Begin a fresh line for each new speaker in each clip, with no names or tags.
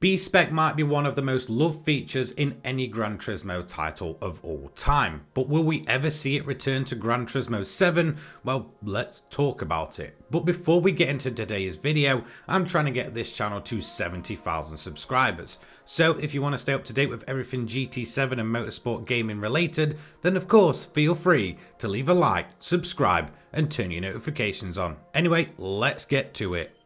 B-Spec might be one of the most loved features in any Gran Turismo title of all time, but will we ever see it return to Gran Turismo 7? Well, let's talk about it. But before we get into today's video, I'm trying to get this channel to 70,000 subscribers. So if you want to stay up to date with everything GT7 and motorsport gaming related, then of course feel free to leave a like, subscribe and turn your notifications on. Anyway, let's get to it.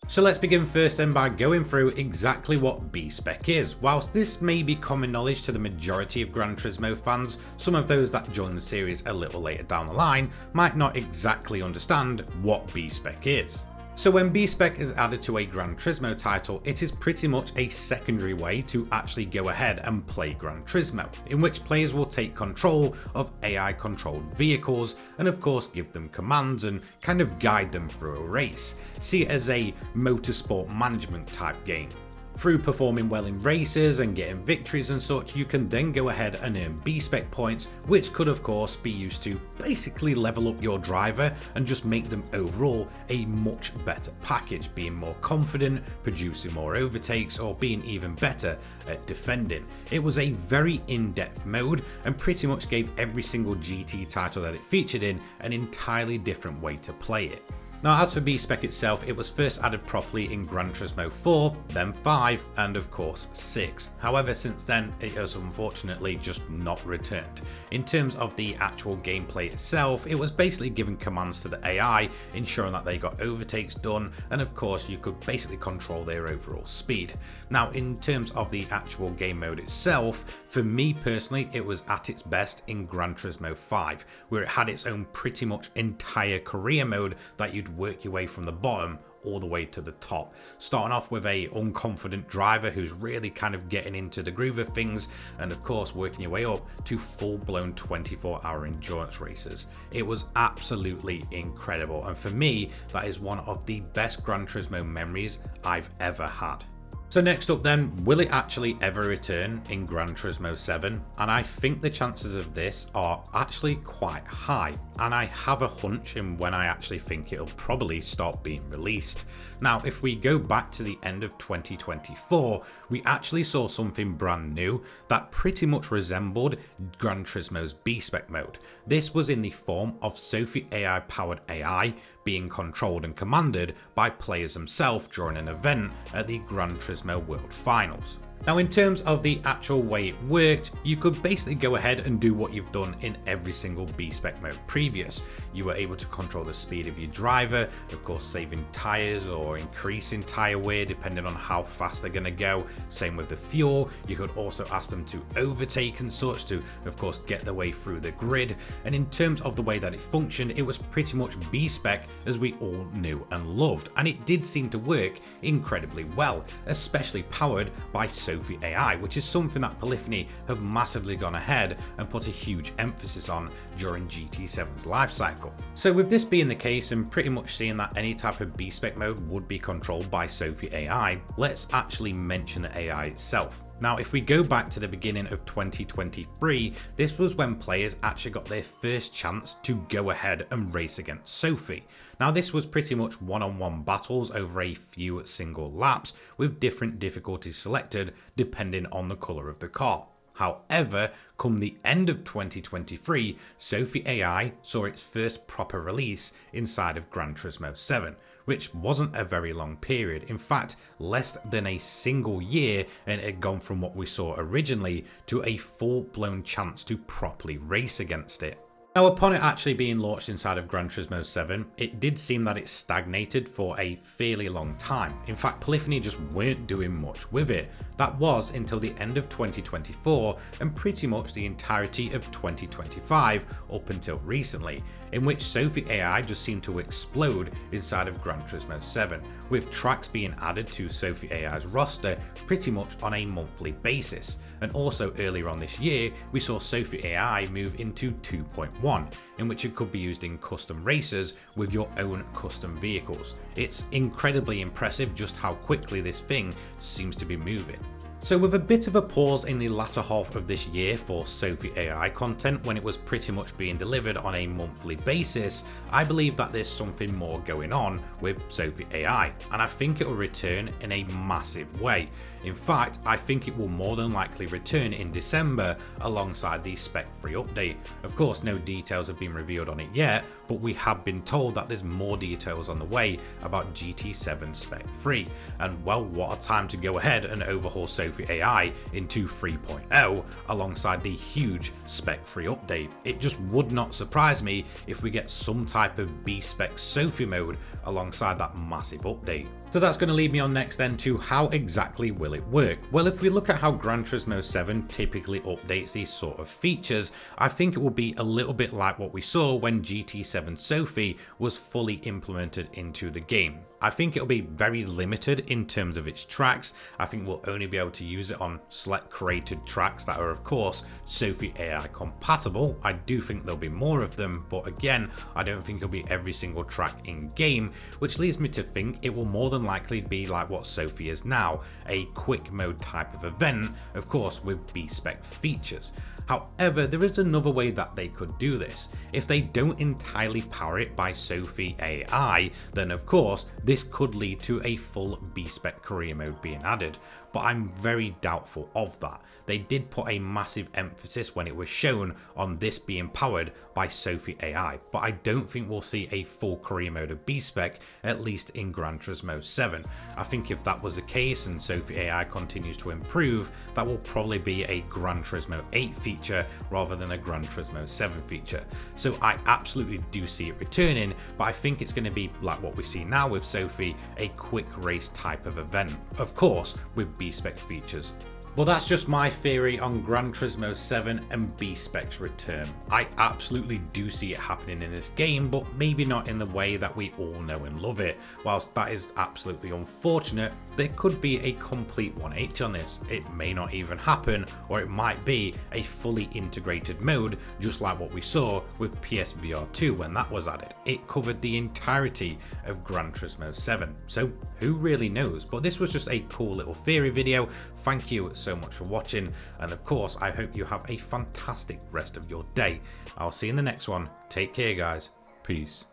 So let's begin first then by going through exactly what B-Spec is. Whilst this may be common knowledge to the majority of Gran Turismo fans, some of those that join the series a little later down the line might not exactly understand what B-Spec is. So when B-Spec is added to a Gran Turismo title, it is pretty much a secondary way to actually go ahead and play Gran Turismo, in which players will take control of AI controlled vehicles and of course give them commands and kind of guide them through a race. See it as a motorsport management type game. Through performing well in races and getting victories and such, you can then go ahead and earn B-Spec points, which could of course be used to basically level up your driver and just make them overall a much better package, being more confident, producing more overtakes, or being even better at defending. It was a very in-depth mode and pretty much gave every single GT title that it featured in an entirely different way to play it. Now as for B-Spec itself, it was first added properly in Gran Turismo 4, then 5 and of course 6. However, since then it has unfortunately just not returned. In terms of the actual gameplay itself, it was basically giving commands to the AI, ensuring that they got overtakes done, and of course you could basically control their overall speed. Now in terms of the actual game mode itself, for me personally it was at its best in Gran Turismo 5, where it had its own pretty much entire career mode that you'd work your way from the bottom all the way to the top, starting off with a unconfident driver who's really kind of getting into the groove of things, and of course working your way up to full-blown 24-hour endurance races. It was absolutely incredible, and for me that is one of the best Gran Turismo memories I've ever had. So next up then, will it actually ever return in Gran Turismo 7? And I think the chances of this are actually quite high, and I have a hunch in when I actually think it'll probably start being released. Now if we go back to the end of 2024, we actually saw something brand new that pretty much resembled Gran Turismo's B-Spec mode. This was in the form of Sophie AI powered AI being controlled and commanded by players themselves during an event at the Gran Turismo World Finals. Now in terms of the actual way it worked, you could basically go ahead and do what you've done in every single B-Spec mode previous. You were able to control the speed of your driver, of course saving tyres or increasing tyre wear depending on how fast they're going to go. Same with the fuel, you could also ask them to overtake and such to of course get their way through the grid. And in terms of the way that it functioned, it was pretty much B-Spec as we all knew and loved, and it did seem to work incredibly well, especially powered by Sophie AI, which is something that Polyphony have massively gone ahead and put a huge emphasis on during GT7's life cycle. So with this being the case and pretty much seeing that any type of B-Spec mode would be controlled by Sophie AI, let's actually mention the AI itself. Now if we go back to the beginning of 2023, this was when players actually got their first chance to go ahead and race against Sophie. Now this was pretty much one-on-one battles over a few single laps with different difficulties selected depending on the colour of the car. However, come the end of 2023, Sophie AI saw its first proper release inside of Gran Turismo 7, which wasn't a very long period, in fact less than a single year, and it had gone from what we saw originally to a full-blown chance to properly race against it. Now upon it actually being launched inside of Gran Turismo 7, it did seem that it stagnated for a fairly long time. In fact, Polyphony just weren't doing much with it. That was until the end of 2024 and pretty much the entirety of 2025 up until recently, in which Sophie AI just seemed to explode inside of Gran Turismo 7, with tracks being added to Sophie AI's roster pretty much on a monthly basis. And also earlier on this year, we saw Sophie AI move into 2.1, in which it could be used in custom races with your own custom vehicles. It's incredibly impressive just how quickly this thing seems to be moving. So with a bit of a pause in the latter half of this year for Sophie AI content when it was pretty much being delivered on a monthly basis, I believe that there's something more going on with Sophie AI, and I think it will return in a massive way. In fact, I think it will more than likely return in December alongside the Spec 3 update. Of course, no details have been revealed on it yet, but we have been told that there's more details on the way about GT7 Spec 3. And well, what a time to go ahead and overhaul Sophie AI into 3.0 alongside the huge Spec 3 update. It just would not surprise me if we get some type of B-Spec Sophie mode alongside that massive update. So that's going to lead me on next then to how exactly will it work? Well, if we look at how Gran Turismo 7 typically updates these sort of features, I think it will be a little bit like what we saw when GT7 Sophie was fully implemented into the game. I think it'll be very limited in terms of its tracks. I think we'll only be able to use it on select created tracks that are of course Sophie AI compatible. I do think there'll be more of them, but again, I don't think it'll be every single track in game, which leads me to think it will more than likely be like what Sophie is now, a quick mode type of event, of course with B-Spec features. However, there is another way that they could do this. If they don't entirely power it by Sophie AI, then of course this could lead to a full B-Spec career mode being added, but I'm very doubtful of that. They did put a massive emphasis when it was shown on this being powered by Sophie AI, but I don't think we'll see a full career mode of B-Spec, at least in Gran Turismo 7. I think if that was the case and Sophie AI continues to improve, that will probably be a Gran Turismo 8 feature rather than a Gran Turismo 7 feature. So I absolutely do see it returning, but I think it's going to be like what we see now with Sophie, a quick race type of event, of course with B-Spec features. Well, that's just my theory on Gran Turismo 7 and B-Spec's return. I absolutely do see it happening in this game, but maybe not in the way that we all know and love it. Whilst that is absolutely unfortunate, there could be a complete 180 on this. It may not even happen, or it might be a fully integrated mode, just like what we saw with PSVR 2 when that was added. It covered the entirety of Gran Turismo 7. So who really knows? But this was just a cool little theory video. Thank you so much for watching, and of course I hope you have a fantastic rest of your day. I'll see you in the next one. Take care guys. Peace.